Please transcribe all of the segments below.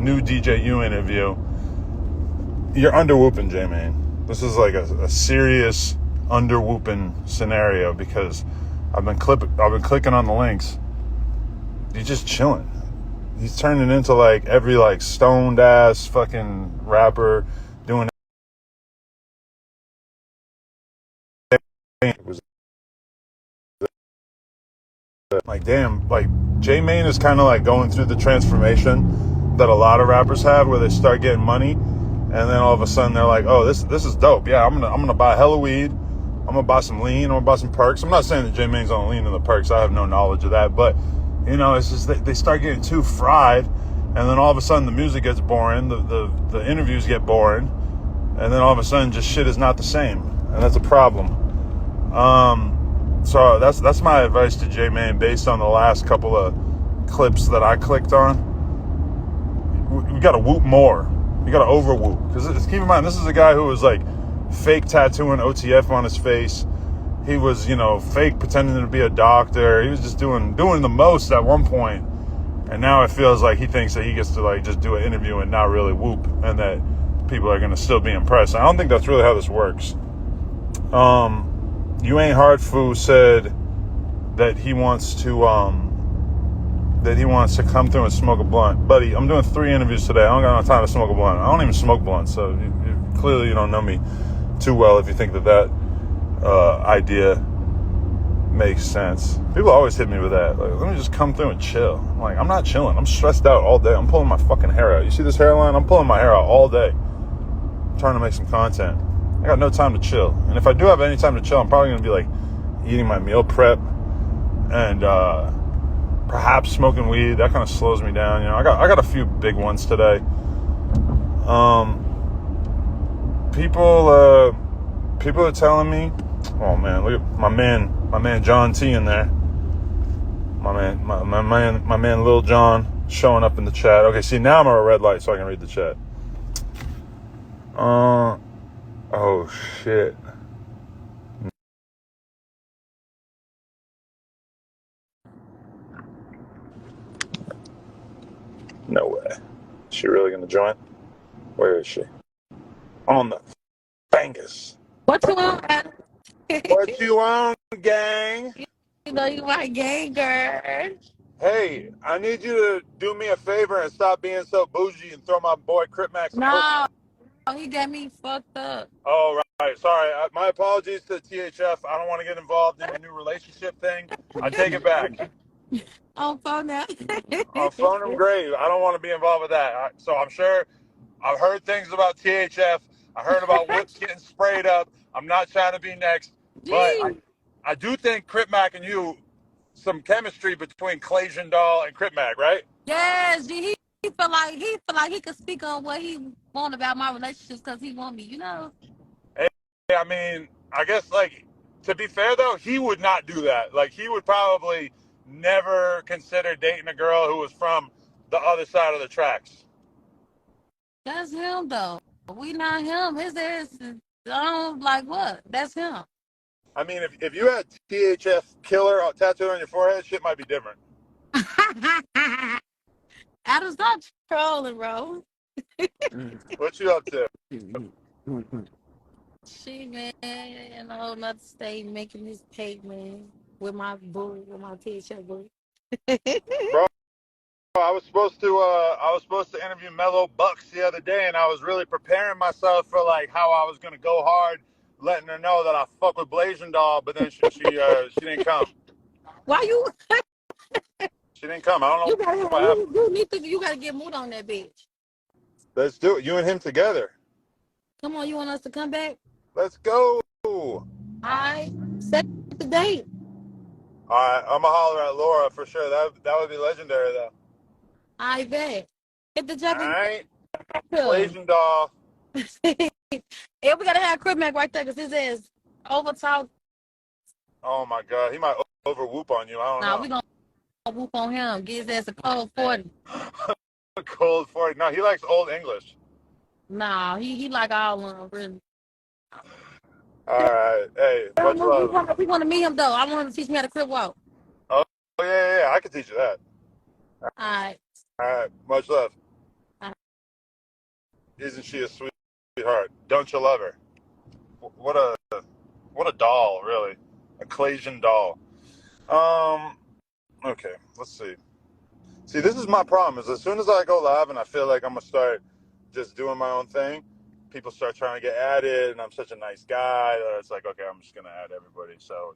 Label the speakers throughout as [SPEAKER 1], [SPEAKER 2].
[SPEAKER 1] new DJU interview. You're under-whooping, J-Main. This is like a serious under-whooping scenario because I've been clicking on the links. He's just chilling. He's turning into like every like stoned ass fucking rapper doing like damn, like J-Main is kind of like going through the transformation that a lot of rappers have, where they start getting money and then all of a sudden they're like, oh, this is dope. Yeah, I'm gonna buy hella weed. I'm gonna buy some lean. I'm gonna buy some perks. I'm not saying that J-Main's on lean and the perks. I have no knowledge of that, but you know, it's just they start getting too fried, and then all of a sudden the music gets boring, the interviews get boring, and then all of a sudden just shit is not the same, and that's a problem. So that's my advice to J-Main based on the last couple of clips that I clicked on. We got to whoop more. You got to over whoop, because keep in mind, this is a guy who was like fake tattooing OTF on his face. He was, you know, fake pretending to be a doctor. He was just doing the most at one point. And now it feels like he thinks that he gets to like just do an interview and not really whoop, and that people are going to still be impressed. I don't think that's really how this works. You Ain't Hard Foo said that he wants to come through and smoke a blunt. Buddy, I'm doing 3 interviews today. I don't got no time to smoke a blunt. I don't even smoke blunts, so clearly you don't know me too well if you think that idea makes sense. People always hit me with that. Like, let me just come through and chill. I'm like, I'm not chilling. I'm stressed out all day. I'm pulling my fucking hair out. You see this hairline? I'm pulling my hair out all day. I'm trying to make some content. I got no time to chill. And if I do have any time to chill, I'm probably going to be like eating my meal prep and perhaps smoking weed. That kind of slows me down. You know, I got a few big ones today. People are telling me, oh man, look at my man John T in there. My man Lil John showing up in the chat. Okay, see, now I'm at a red light so I can read the chat. Oh shit. No way. Is she really gonna join? Where is she? On the fingers.
[SPEAKER 2] What you want?
[SPEAKER 1] What you on, gang?
[SPEAKER 2] You know you my gang girl.
[SPEAKER 1] Hey, I need you to do me a favor and stop being so bougie and throw my boy Crip Macc some pussy.
[SPEAKER 2] No, he got me fucked up.
[SPEAKER 1] Oh, right. Sorry. My apologies to THF. I don't want to get involved in a new relationship thing. I take it back.
[SPEAKER 2] On phone now.
[SPEAKER 1] Phone him great. I don't want to be involved with that. So I'm sure I've heard things about THF. I heard about whips getting sprayed up. I'm not trying to be next. But I do think Crip Macc and you, some chemistry between Blasian Doll and Crip Macc, right?
[SPEAKER 2] Yes, G, he feel like he could speak on what he want about my relationships because he want me, you know.
[SPEAKER 1] Hey, I mean, I guess, like, to be fair though, he would not do that. Like, he would probably never consider dating a girl who was from the other side of the tracks.
[SPEAKER 2] That's him though. We not him. His ass is like what? That's him.
[SPEAKER 1] I mean, if you had THF killer tattooed on your forehead, shit might be different.
[SPEAKER 2] Adam's not trolling, bro.
[SPEAKER 1] What you up to?
[SPEAKER 2] She, man, in a whole nother state making this cake, man, with my t-shirt boo.
[SPEAKER 1] Bro, I was supposed to interview Mellow Bucks the other day, and I was really preparing myself for like how I was gonna go hard, letting her know that I fuck with Blasian Doll, but then she didn't come.
[SPEAKER 2] Why you?
[SPEAKER 1] She didn't come. I don't know what happened.
[SPEAKER 2] You gotta get mood on that bitch.
[SPEAKER 1] Let's do it. You and him together.
[SPEAKER 2] Come on, you want us to come back?
[SPEAKER 1] Let's go.
[SPEAKER 2] I set the date.
[SPEAKER 1] All right, I'm gonna holler at Laura for sure. That would be legendary though.
[SPEAKER 2] I bet. Hit the jacket.
[SPEAKER 1] All right, Blasian Doll.
[SPEAKER 2] Yeah, we gotta have Crip Macc right there because his ass over talk.
[SPEAKER 1] Oh my God, he might over whoop on you. I don't know.
[SPEAKER 2] Nah, we gonna whoop on him. Get his ass a cold 40.
[SPEAKER 1] Cold 40. No, he likes old English.
[SPEAKER 2] Nah, he like all of them, really.
[SPEAKER 1] All right. Hey, much love.
[SPEAKER 2] We want to meet him, though. I want him to teach me how to crip walk.
[SPEAKER 1] Oh, yeah. I can teach you that.
[SPEAKER 2] All right.
[SPEAKER 1] All right. Much love. Isn't she a sweetheart? Don't you love her? What a doll, really. A Clasian doll. Okay, let's see. See, this is my problem. Is as soon as I go live and I feel like I'm gonna start just doing my own thing, people start trying to get added, and I'm such a nice guy that it's like, okay, I'm just gonna add everybody. So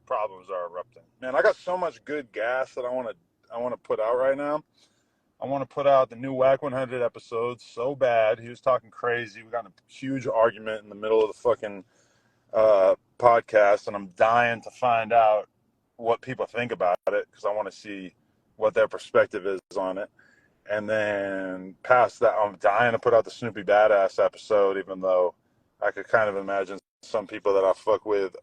[SPEAKER 1] problems are erupting. Man, I got so much good gas that I want to put out right now. I want to put out the new Whack 100 episodes so bad. He was talking crazy. We got in a huge argument in the middle of the fucking podcast, and I'm dying to find out what people think about it because I want to see what their perspective is on it. And then past that, I'm dying to put out the Snoopy Badass episode, even though I could kind of imagine some people that I fuck with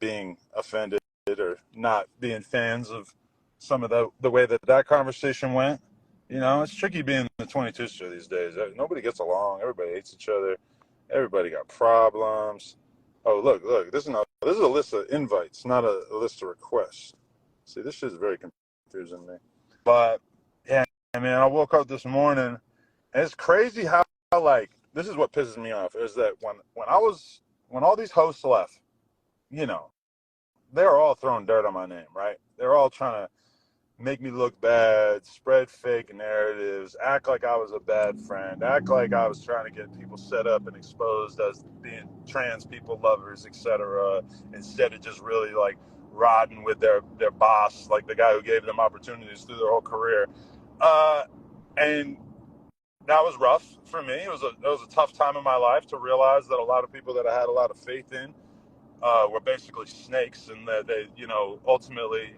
[SPEAKER 1] being offended or not being fans of some of the way that conversation went. It's tricky being the 22ster these days. Nobody gets along. Everybody hates each other. Everybody got problems. Oh, look. This is a list of invites, not a list of requests. See, this shit is very confusing me. But yeah, man, I woke up this morning, and it's crazy how like this is what pisses me off is that when all these hosts left, they were all throwing dirt on my name, right? They're all trying to make me look bad, spread fake narratives, act like I was a bad friend, act like I was trying to get people set up and exposed as being trans people lovers, etc., instead of just really like rodding with their boss, like the guy who gave them opportunities through their whole career. And that was rough for me. It was a tough time in my life to realize that a lot of people that I had a lot of faith in were basically snakes, and that they, ultimately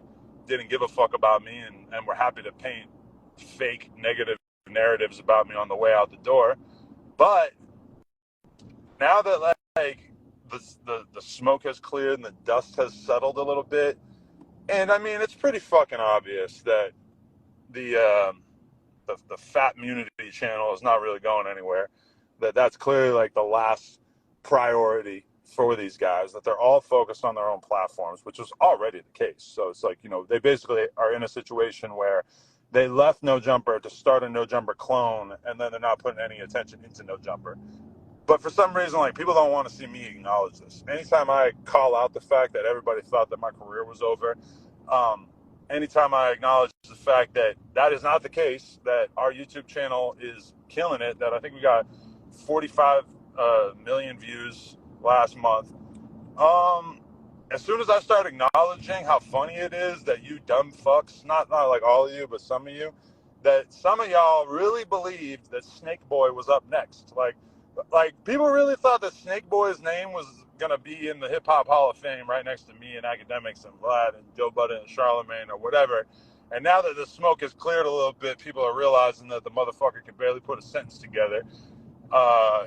[SPEAKER 1] didn't give a fuck about me and were happy to paint fake negative narratives about me on the way out the door. But now that like the smoke has cleared and the dust has settled a little bit, and I mean it's pretty fucking obvious that the Fat Immunity channel is not really going anywhere. That's clearly like the last priority for these guys, that they're all focused on their own platforms, which is already the case. So it's like, they basically are in a situation where they left No Jumper to start a No Jumper clone, and then they're not putting any attention into No Jumper. But for some reason, like, people don't want to see me acknowledge this. Anytime I call out the fact that everybody thought that my career was over, anytime I acknowledge the fact that that is not the case, that our YouTube channel is killing it, that I think we got 45 million views last month. As soon as I start acknowledging how funny it is that you dumb fucks, not like all of you, but some of you, that some of y'all really believed that Snake Boy was up next. Like people really thought that Snake Boy's name was gonna be in the Hip Hop Hall of Fame right next to me and Academics and Vlad and Joe Budden and Charlemagne or whatever. And now that the smoke has cleared a little bit, people are realizing that the motherfucker can barely put a sentence together.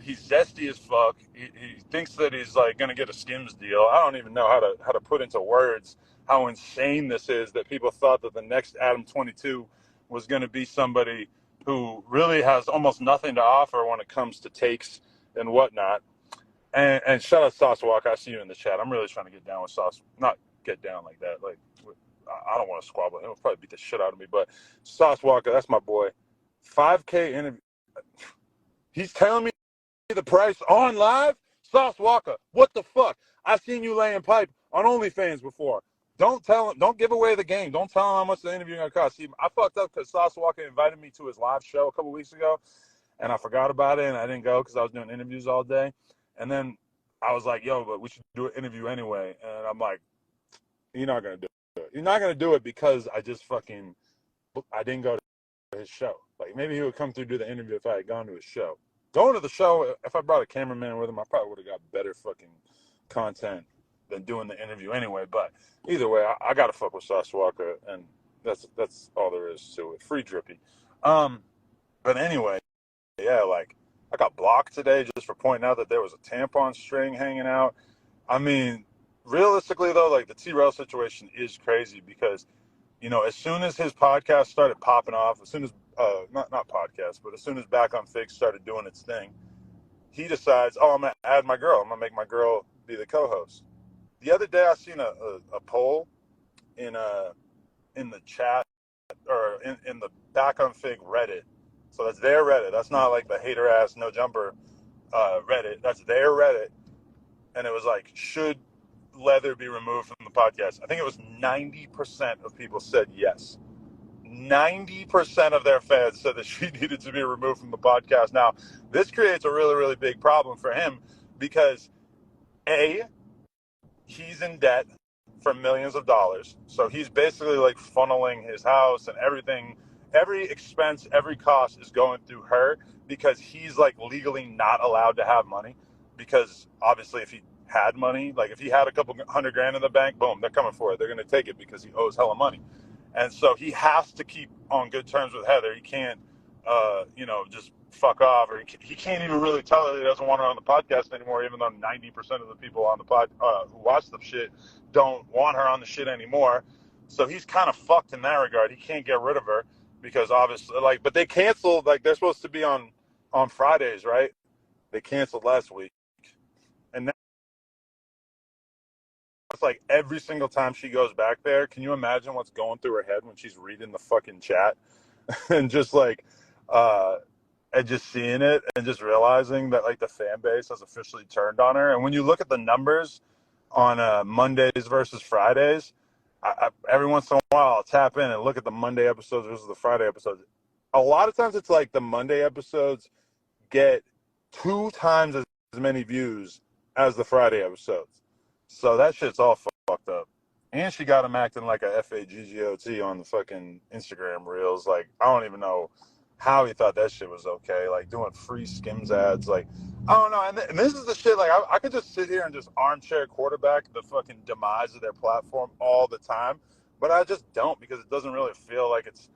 [SPEAKER 1] He's zesty as fuck. He thinks that he's like gonna get a Skims deal. I don't even know how to put into words how insane this is, that people thought that the next ADAM22 was gonna be somebody who really has almost nothing to offer when it comes to takes and whatnot. And shout out Sauce Walker. I see you in the chat. I'm really trying to get down with Sauce. Not get down like that. Like, I don't want to squabble. He'll probably beat the shit out of me. But Sauce Walker, that's my boy. 5K interview. He's telling me the price on live? Sauce Walker, what the fuck? I've seen you laying pipe on OnlyFans before. Don't tell him. Don't give away the game. Don't tell him how much the interview gonna cost. See, I fucked up because Sauce Walker invited me to his live show a couple weeks ago, and I forgot about it, and I didn't go because I was doing interviews all day. And then I was like, yo, but we should do an interview anyway. And I'm like, you're not going to do it. You're not going to do it because I didn't go to his show. Like, maybe he would come through do the interview if I had gone to his show. Going to the show, if I brought a cameraman with him, I probably would have got better fucking content than doing the interview anyway. But either way, I got to fuck with Sauce Walker, and that's all there is to it. Free Drippy. But anyway, yeah, like, I got blocked today just for pointing out that there was a tampon string hanging out. I mean, realistically, though, like, the T-Rail situation is crazy because, as soon as his podcast started popping off, as soon as, not podcast, but as soon as Back on Fig started doing its thing, he decides, oh, I'm going to add my girl. I'm going to make my girl be the co-host. The other day, I seen a poll in the chat, or in the Back on Fig Reddit, So that's their Reddit. That's not like the hater ass no jumper Reddit. That's their Reddit. And it was like, should leather be removed from the podcast? I think it was 90% of people said yes. 90% of their fans said that she needed to be removed from the podcast. Now, this creates a really, really big problem for him because A, he's in debt for millions of dollars. So he's basically like funneling his house and everything, every expense, every cost is going through her because he's like legally not allowed to have money. Because obviously, if he had money, like if he had a couple $100,000 in the bank, boom, they're coming for it. They're going to take it because he owes hella money. And so he has to keep on good terms with Heather. He can't, just fuck off, or he can't even really tell her he doesn't want her on the podcast anymore, even though 90% of the people on the pod who watch the shit don't want her on the shit anymore. So he's kind of fucked in that regard. He can't get rid of her because obviously, but they canceled, they're supposed to be on Fridays, right? They canceled last week. And now it's like every single time she goes back there, can you imagine what's going through her head when she's reading the fucking chat and just and just seeing it and just realizing that like the fan base has officially turned on her. And when you look at the numbers on Mondays versus Fridays, every once in a while I'll tap in and look at the Monday episodes versus the Friday episodes. A lot of times it's like the Monday episodes get 2 times as many views as the Friday episodes. So that shit's all fucked up. And she got him acting like a FAGGOT on the fucking Instagram reels. Like, I don't even know how he thought that shit was okay. Like, doing free Skims ads. Like, I don't know. And this is the shit, like, I could just sit here and just armchair quarterback the fucking demise of their platform all the time. But I just don't, because it doesn't really feel like it's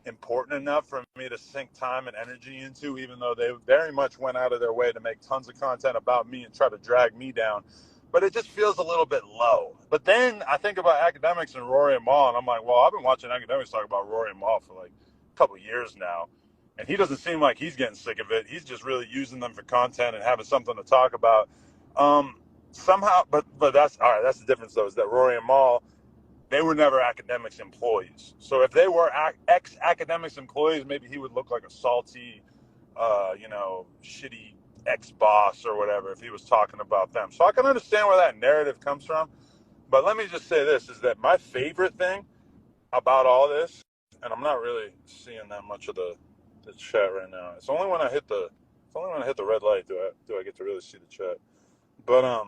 [SPEAKER 1] important enough for me to sink time and energy into, even though they very much went out of their way to make tons of content about me and try to drag me down. But it just feels a little bit low. But then I think about academics and Rory and Mal, and I'm like, well, I've been watching academics talk about Rory and Mal for like a couple of years now, and he doesn't seem like he's getting sick of it. He's just really using them for content and having something to talk about. Somehow, but that's all right. That's the difference, though, is that Rory and Mal, they were never academics employees. So if they were ex-academics employees, maybe he would look like a salty, shitty ex-boss or whatever if he was talking about them. So I can understand where that narrative comes from. But let me just say this, is that my favorite thing about all this, and I'm not really seeing that much of the chat right now. It's only when I hit the red light do I get to really see the chat. But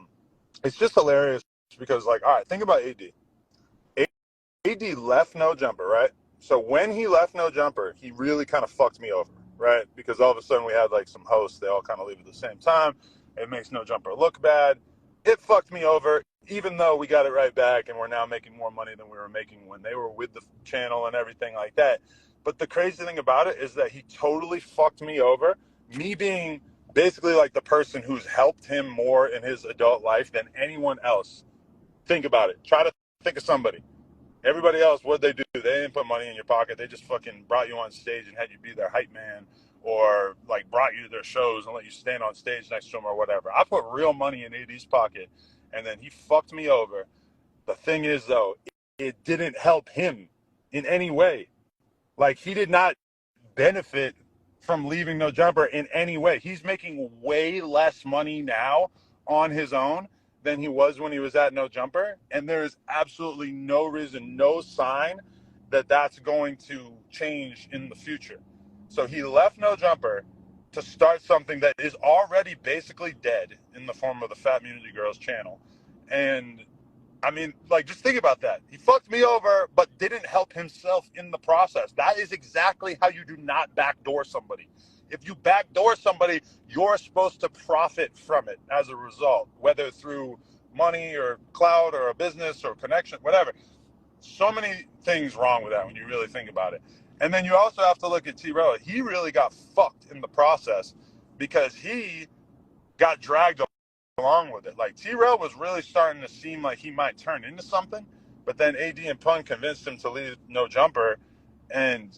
[SPEAKER 1] it's just hilarious because, like, all right, think about AD. AD left No Jumper, right? So when he left No Jumper, he really kind of fucked me over, right? Because all of a sudden we had like some hosts, they all kind of leave at the same time. It makes No Jumper look bad. It fucked me over, even though we got it right back and we're now making more money than we were making when they were with the channel and everything like that. But the crazy thing about it is that he totally fucked me over, me being basically like the person who's helped him more in his adult life than anyone else. Think about it. Try to think of somebody. Everybody else, what'd they do? They didn't put money in your pocket. They just fucking brought you on stage and had you be their hype man, or like brought you to their shows and let you stand on stage next to them or whatever. I put real money in AD's pocket, and then he fucked me over. The thing is, though, it didn't help him in any way. Like, he did not benefit from leaving No Jumper in any way. He's making way less money now on his own than he was when he was at No Jumper, and there is absolutely no reason, no sign that that's going to change in the future. So he left No Jumper to start something that is already basically dead in the form of the Fat Immunity Girls channel. And I mean, like, just think about that. He fucked me over, but didn't help himself in the process. That is exactly how you do not backdoor somebody. If you backdoor somebody, you're supposed to profit from it as a result, whether through money or clout or a business or connection, whatever. So many things wrong with that when you really think about it. And then you also have to look at T-Rail. He really got fucked in the process because he got dragged along with it. Like, T-Rail was really starting to seem like he might turn into something, but then AD and Pun convinced him to leave No Jumper, and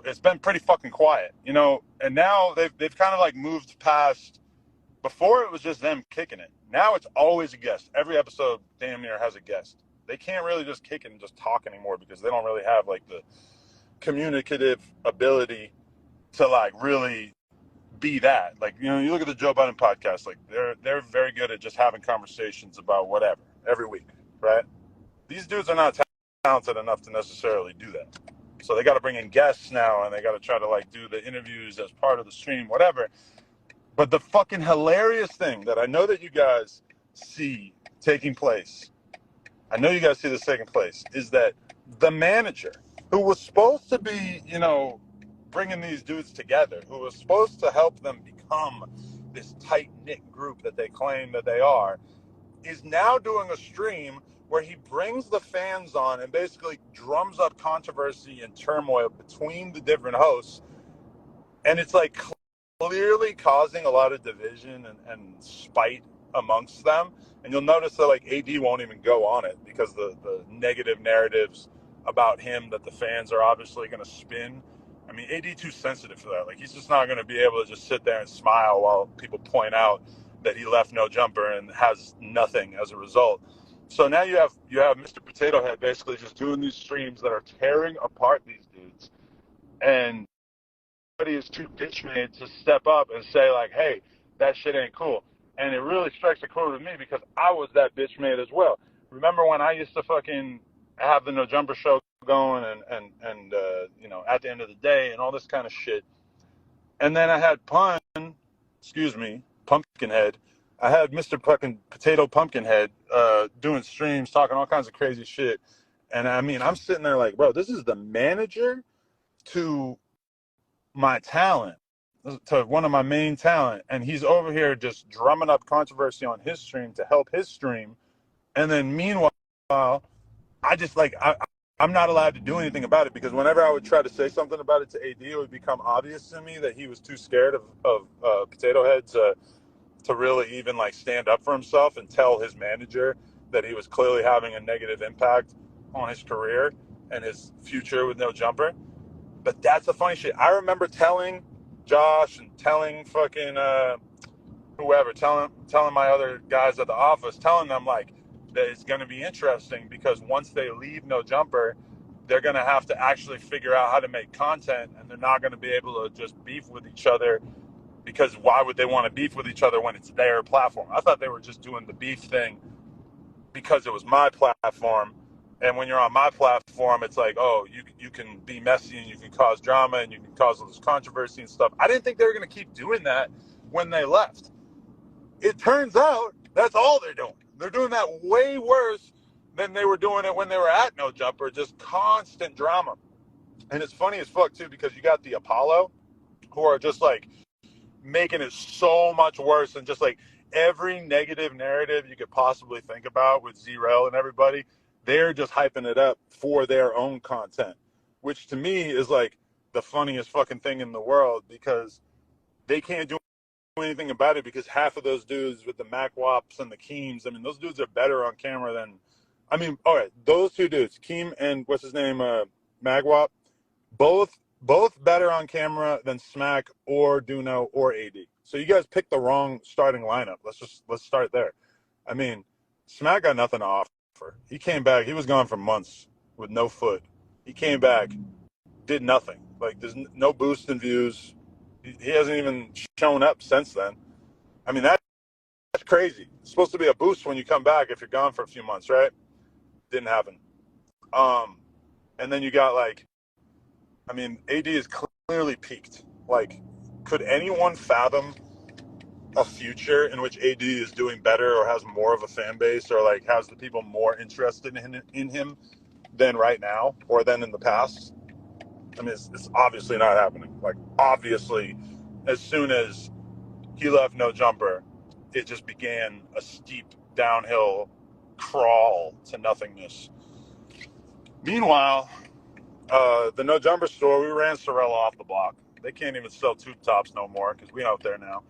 [SPEAKER 1] it's been pretty fucking quiet, and now they've kind of like moved past. Before it was just them kicking it. Now it's always a guest. Every episode damn near has a guest. They can't really just kick it and just talk anymore because they don't really have like the communicative ability to like really be that. Like, you know, you look at the Joe Budden podcast, like they're very good at just having conversations about whatever every week, right? These dudes are not talented enough to necessarily do that. So they got to bring in guests now, and they got to try to like do the interviews as part of the stream, whatever. But the fucking hilarious thing that I know that you guys see taking place, I know you guys see this taking place, is that the manager who was supposed to be, you know, bringing these dudes together, who was supposed to help them become this tight-knit group that they claim that they are, is now doing a stream where he brings the fans on and basically drums up controversy and turmoil between the different hosts. And it's like clearly causing a lot of division and spite amongst them. And you'll notice that like AD won't even go on it because the negative narratives about him that the fans are obviously going to spin. I mean, AD too sensitive for that. Like, he's just not going to be able to just sit there and smile while people point out that he left no jumper and has nothing as a result. So now you have Mr. Potato Head basically just doing these streams that are tearing apart these dudes, and somebody is too bitch made to step up and say like, hey, that shit ain't cool. And it really strikes a chord with me because I was that bitch made as well. Remember when I used to fucking have the No Jumper show going and you know, at the end of the day and all this kind of shit. And then I had Pumpkinhead. I had Mr. fucking Potato Pumpkinhead doing streams, talking all kinds of crazy shit. And I mean, I'm sitting there like, bro, this is the manager to my talent, to one of my main talent. And he's over here just drumming up controversy on his stream to help his stream. And then meanwhile, I just like, I'm not allowed to do anything about it because whenever I would try to say something about it to AD, it would become obvious to me that he was too scared of Potato Head to really even like stand up for himself and tell his manager that he was clearly having a negative impact on his career and his future with no jumper. But that's the funny shit. I remember telling Josh and telling fucking whoever, telling my other guys at the office, telling them like that it's going to be interesting because once they leave no jumper, they're going to have to actually figure out how to make content, and they're not going to be able to just beef with each other. Because why would they want to beef with each other when it's their platform? I thought they were just doing the beef thing because it was my platform. And when you're on my platform, it's like, oh, you can be messy and you can cause drama and you can cause all this controversy and stuff. I didn't think they were going to keep doing that when they left. It turns out that's all they're doing. They're doing that way worse than they were doing it when they were at No Jumper, just constant drama. And it's funny as fuck, too, because you got the Apollo who are just like, making it so much worse and just like every negative narrative you could possibly think about with Zerel and everybody, they're just hyping it up for their own content, which to me is like the funniest fucking thing in the world because they can't do anything about it because half of those dudes with the Macwops and the Keems, I mean, those dudes are better on camera than, I mean, all right, those two dudes, Keem and what's his name, Magwop, both better on camera than Smack or Duno or AD. So you guys picked the wrong starting lineup. Let's start there. I mean, Smack got nothing to offer. He came back. He was gone for months with no foot. He came back, did nothing. Like there's no boost in views. He hasn't even shown up since then. I mean, that's crazy. It's supposed to be a boost when you come back if you're gone for a few months, right? Didn't happen. And then you got like, I mean, AD is clearly peaked. Like, could anyone fathom a future in which AD is doing better or has more of a fan base or like has the people more interested in him than right now or than in the past? I mean, it's obviously not happening. Like, obviously, as soon as he left No Jumper, it just began a steep downhill crawl to nothingness. Meanwhile, the No Jumper store, we ran Sorella off the block. They can't even sell tube tops no more because we out there now.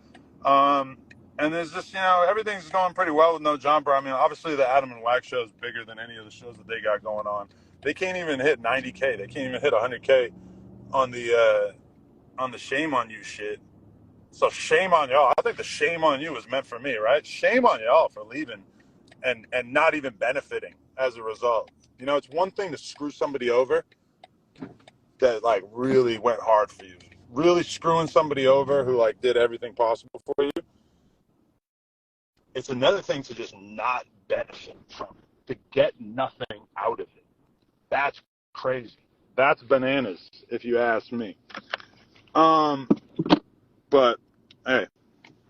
[SPEAKER 1] And there's just, you know, everything's going pretty well with No Jumper. I mean, obviously the Adam and Wax show is bigger than any of the shows that they got going on. They can't even hit 90K. They can't even hit 100K on the Shame on You shit. So shame on y'all. I think the shame on you was meant for me, right? Shame on y'all for leaving and not even benefiting as a result. You know, it's one thing to screw somebody over that like really went hard for you, really screwing somebody over who like did everything possible for you. It's another thing to just not benefit from it, to get nothing out of it. That's crazy. That's bananas, if you ask me. But hey,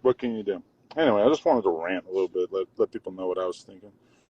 [SPEAKER 1] what can you do? Anyway, I just wanted to rant a little bit, let people know what I was thinking.